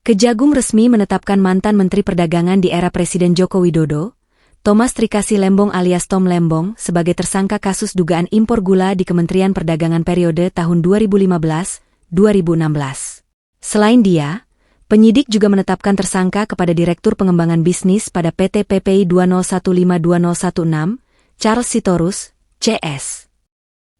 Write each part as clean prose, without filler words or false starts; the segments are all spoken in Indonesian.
Kejagung resmi menetapkan mantan Menteri Perdagangan di era Presiden Joko Widodo, Thomas Trikasih Lembong alias Tom Lembong, sebagai tersangka kasus dugaan impor gula di Kementerian Perdagangan periode tahun 2015-2016. Selain dia, penyidik juga menetapkan tersangka kepada Direktur Pengembangan Bisnis pada PT PPI 20152016, Charles Sitorus, CS.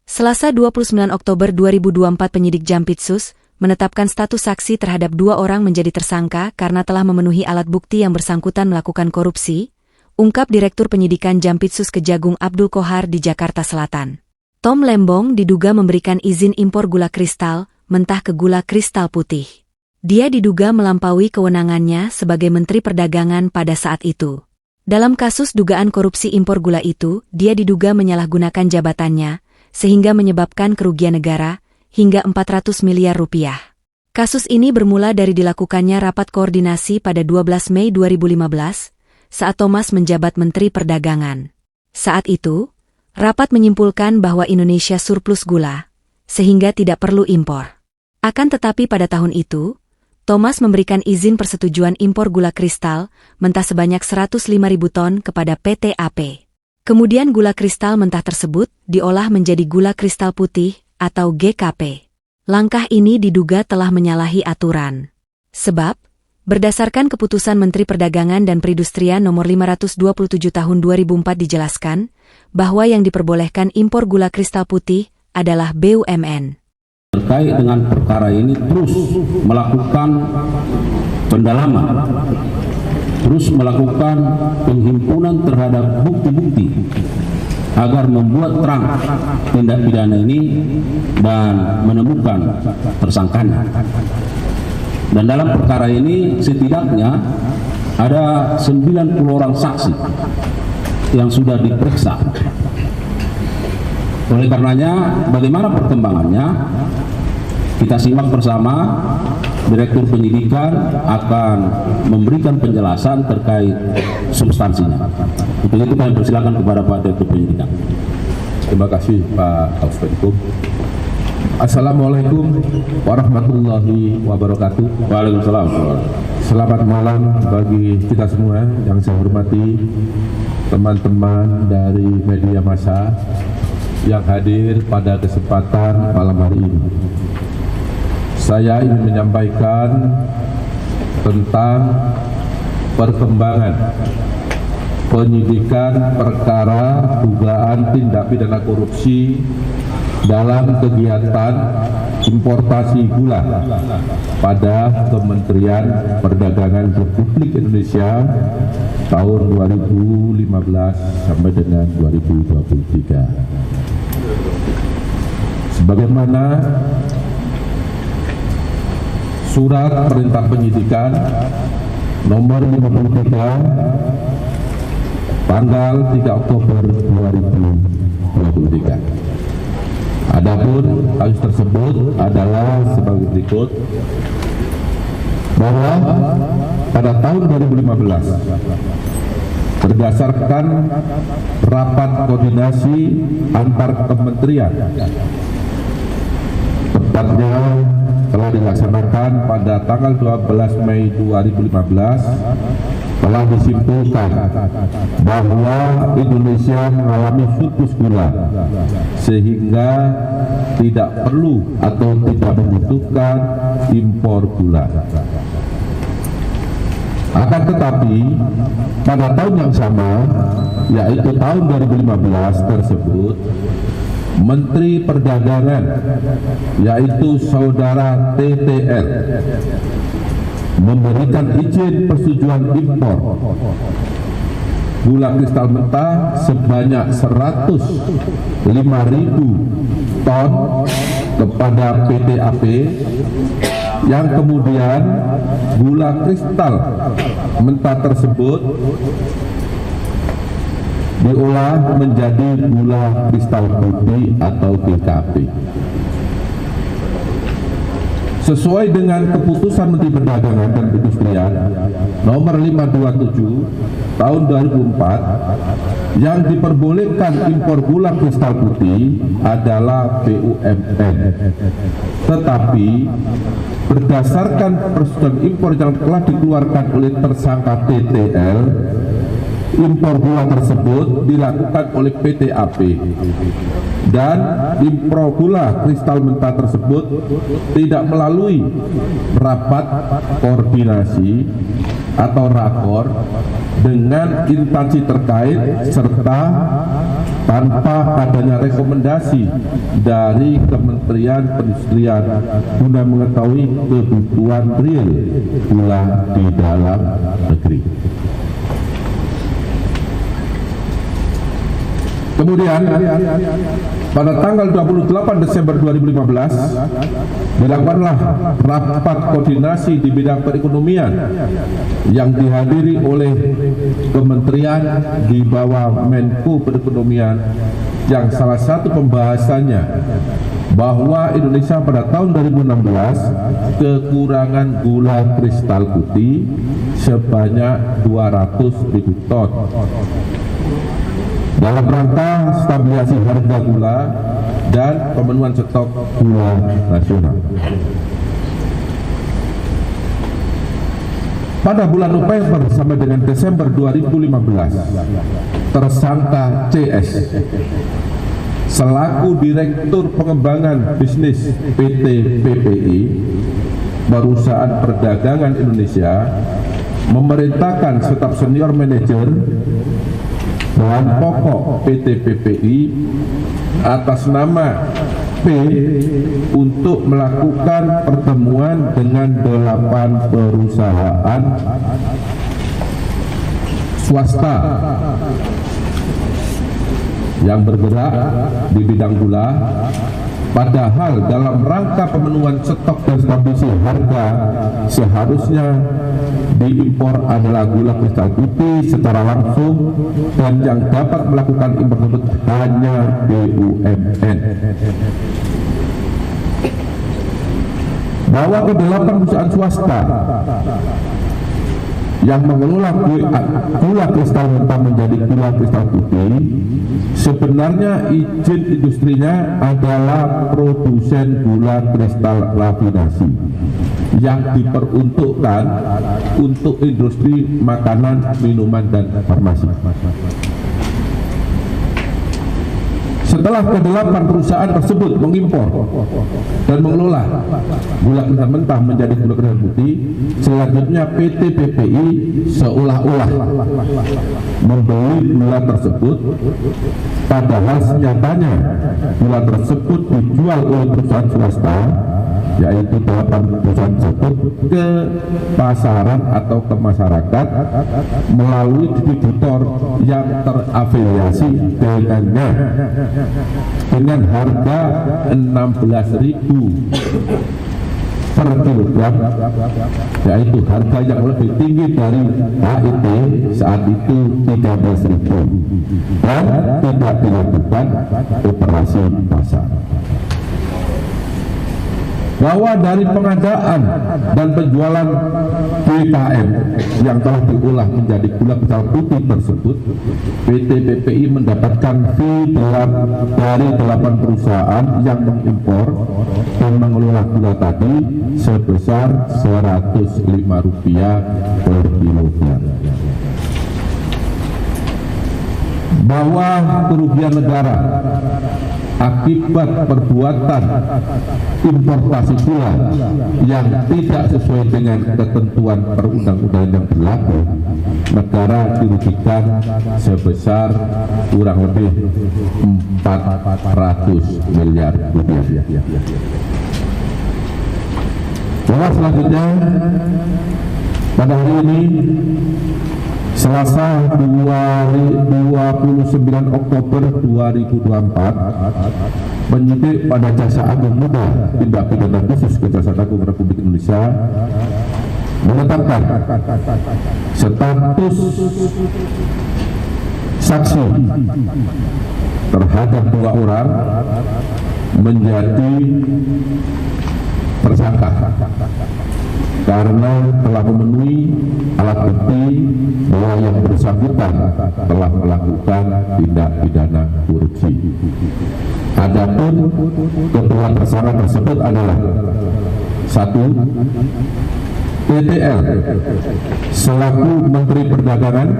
Selasa 29 Oktober 2024 penyidik Jampitsus menetapkan status saksi terhadap 2 orang menjadi tersangka karena telah memenuhi alat bukti yang bersangkutan melakukan korupsi, ungkap Direktur Penyidikan Jampitsus Kejagung Abdul Kohar di Jakarta Selatan. Tom Lembong diduga memberikan izin impor gula kristal mentah ke gula kristal putih. Dia diduga melampaui kewenangannya sebagai Menteri Perdagangan pada saat itu. Dalam kasus dugaan korupsi impor gula itu, dia diduga menyalahgunakan jabatannya, sehingga menyebabkan kerugian negara hingga 400 miliar rupiah. Kasus ini bermula dari dilakukannya rapat koordinasi pada 12 Mei 2015, saat Thomas menjabat Menteri Perdagangan. Saat itu, rapat menyimpulkan bahwa Indonesia surplus gula, sehingga tidak perlu impor. Akan tetapi pada tahun itu, Thomas memberikan izin persetujuan impor gula kristal mentah sebanyak 105.000 ton kepada PT AP. Kemudian gula kristal mentah tersebut diolah menjadi gula kristal putih atau GKP. Langkah ini diduga telah menyalahi aturan. Sebab, berdasarkan keputusan Menteri Perdagangan dan Perindustrian nomor 527 tahun 2004 dijelaskan, bahwa yang diperbolehkan impor gula kristal putih adalah BUMN. Terkait dengan perkara ini terus melakukan pendalaman, terus melakukan penghimpunan terhadap bukti-bukti agar membuat terang tindak pidana ini dan menemukan tersangkanya. Dan dalam perkara ini setidaknya ada 90 orang saksi yang sudah diperiksa. Oleh karenanya, bagaimana perkembangannya? Kita simak bersama. Direktur Penyidikan akan memberikan penjelasan terkait substansinya. Untuk itu kami persilakan kepada Pak Direktur Penyidikan. Terima kasih Pak Taufik. Assalamualaikum warahmatullahi wabarakatuh. Waalaikumsalam. Selamat malam bagi kita semua yang saya hormati, teman-teman dari media massa yang hadir pada kesempatan malam hari ini. Saya ingin menyampaikan tentang perkembangan penyidikan perkara dugaan tindak pidana korupsi dalam kegiatan importasi gula pada Kementerian Perdagangan Republik Indonesia tahun 2015 sampai dengan 2023. Sebagaimana Surat Perintah Penyidikan nomor 53 tanggal 3 Oktober 2023. Adapun kasus tersebut adalah sebagai berikut, bahwa pada tahun 2015 berdasarkan rapat koordinasi antar kementerian, tepatnya telah dilaksanakan pada tanggal 12 Mei 2015, telah disimpulkan bahwa Indonesia mengalami surplus gula sehingga tidak perlu atau tidak membutuhkan impor gula. Akan tetapi pada tahun yang sama, yaitu tahun 2015 tersebut, Menteri Perdagangan, yaitu Saudara TTL, memberikan izin persetujuan impor gula kristal mentah sebanyak 105.000 ton kepada PT AP, yang kemudian gula kristal mentah tersebut diolah menjadi gula kristal putih atau GKP. Sesuai dengan keputusan Menteri Perdagangan dan Perindustrian nomor 527 tahun 2004, yang diperbolehkan impor gula kristal putih adalah BUMN. Tetapi berdasarkan persetujuan impor yang telah dikeluarkan oleh tersangka TTL, impor gula tersebut dilakukan oleh PT AP dan impor gula kristal mentah tersebut tidak melalui rapat koordinasi atau rakor dengan instansi terkait serta tanpa adanya rekomendasi dari Kementerian Perindustrian guna mengetahui kebutuhan real gula di dalam negeri. Kemudian pada tanggal 28 Desember 2015 dilakukanlah rapat koordinasi di bidang perekonomian yang dihadiri oleh kementerian di bawah Menko Perekonomian, yang salah satu pembahasannya bahwa Indonesia pada tahun 2016 kekurangan gula kristal putih sebanyak 200.000 ton. Dalam rangka stabilisasi harga gula dan pemenuhan stok gula nasional. Pada bulan November sampai dengan Desember 2015, tersangka CS selaku Direktur Pengembangan Bisnis PT PPI, Perusahaan Perdagangan Indonesia, memerintahkan staf senior manajer bahan pokok PT PPI atas nama P untuk melakukan pertemuan dengan 8 perusahaan swasta yang bergerak di bidang gula, padahal dalam rangka pemenuhan stok dan stabilisasi harga seharusnya diimpor adalah gula kristal putih secara langsung, dan yang dapat melakukan impor tersebut hanya BUMN. Bahwa ke-8 perusahaan swasta yang mengelola gula kristal mentah menjadi gula kristal putih, sebenarnya izin industrinya adalah produsen gula kristal rafinasi yang diperuntukkan untuk industri makanan, minuman, dan farmasi. Setelah ke-8 perusahaan tersebut mengimpor dan mengelola gula kristal mentah menjadi gula kristal putih, selanjutnya PT PPI seolah-olah membeli gula tersebut, padahal nyatanya gula tersebut dijual oleh perusahaan swasta, yaitu 8 perusahaan tersebut, ke pasaran atau ke masyarakat melalui distributor yang terafiliasi dengannya dengan harga 16.000 per kilogram, yaitu harga yang lebih tinggi dari HIT saat itu 13.000, dan tidak dilakukan operasi pasar. Bahwa dari pengadaan dan penjualan GKM yang telah diolah menjadi gula kristal putih tersebut, PT PPI mendapatkan fee dari 8 perusahaan yang mengimpor dan mengelola gula tadi sebesar Rp105 per kilogram. Bahwa kerugian negara akibat perbuatan importasi gula yang tidak sesuai dengan ketentuan perundang-undangan yang berlaku, negara dirugikan sebesar kurang lebih 400 miliar rupiah. Bahwa selanjutnya pada hari ini Selasa 29 Oktober 2024, penyidik pada Jaksa Agung Muda Tindak Pidana Khusus Kejaksaan Agung Republik Indonesia menetapkan status saksi terhadap 2 orang menjadi tersangka karena telah memenuhi alat bukti bahwa yang bersangkutan telah melakukan tindak pidana korupsi. korupsi. Adapun kedua tersangka tersebut adalah 1. TTL selaku Menteri Perdagangan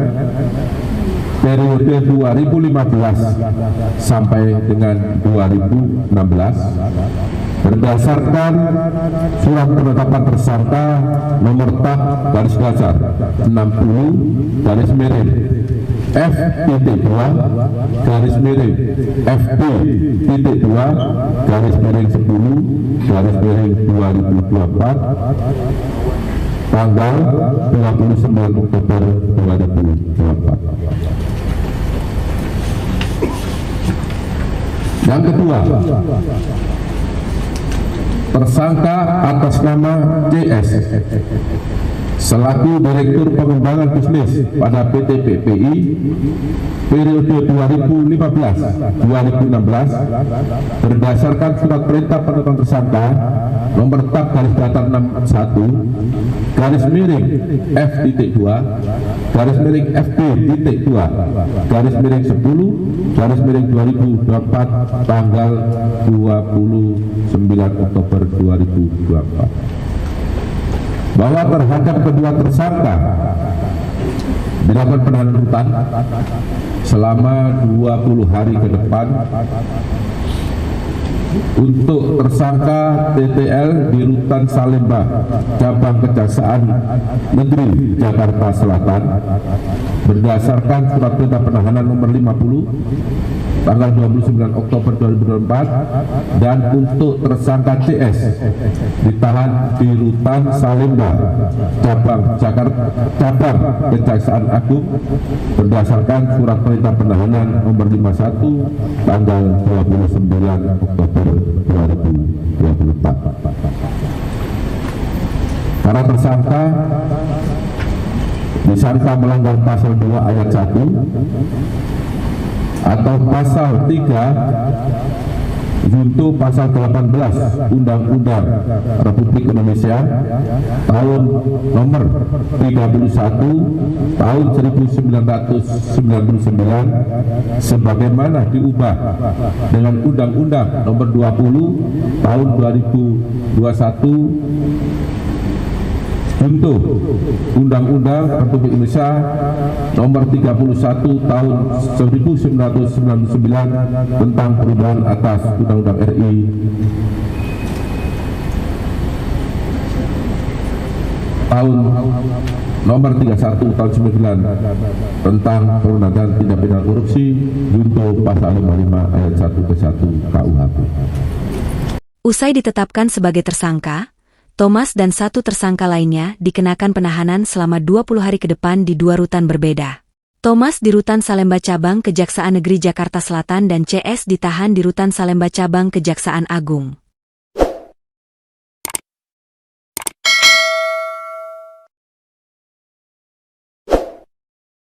periode 2015 sampai dengan 2016 berdasarkan surat penetapan tersangka nomor tak garis datar 60 garis miring F.2 garis miring FB.2 garis miring 10 garis miring 2024 tanggal 29 Oktober 2024. Yang kedua, tersangka atas nama CS selaku Direktur Pengembangan Bisnis pada PT PPI periode 2015-2016 berdasarkan surat perintah penetapan tersangka nomor tab garis datar 61 garis miring F.2 garis miring FB.2 garis miring 10 garis miring 2024 tanggal 29 Oktober 2024 bahwa terhadap kedua tersangka dilakukan penahanan rutan selama 20 hari ke depan untuk tersangka TTL di Rutan Salemba, Cabang Kejaksaan Negeri Jakarta Selatan berdasarkan surat perintah penahanan nomor 50 tanggal 29 Oktober 2024 dan untuk tersangka CS ditahan di Rutan Salemba, Cabang Kejaksaan Agung berdasarkan surat perintah penahanan nomor 51 tanggal 29 Oktober 2024. Para tersangka disangka melanggar pasal 2 ayat 1 atau pasal 3 junto pasal 18 Undang-Undang Republik Indonesia tahun nomor 31 tahun 1999 sebagaimana diubah dengan Undang-Undang nomor 20 tahun 2021 untuk Undang-Undang Republik Indonesia nomor 31 tahun 1999 tentang perubahan atas Undang-Undang RI tahun nomor 31 tahun 99 tentang perundangan tindak pidana korupsi junto pasal 55 ayat 1 ke 1 KUHP. Usai ditetapkan sebagai tersangka, Thomas dan satu tersangka lainnya dikenakan penahanan selama 20 hari ke depan di 2 rutan berbeda. Thomas di Rutan Salemba Cabang Kejaksaan Negeri Jakarta Selatan dan CS ditahan di Rutan Salemba Cabang Kejaksaan Agung.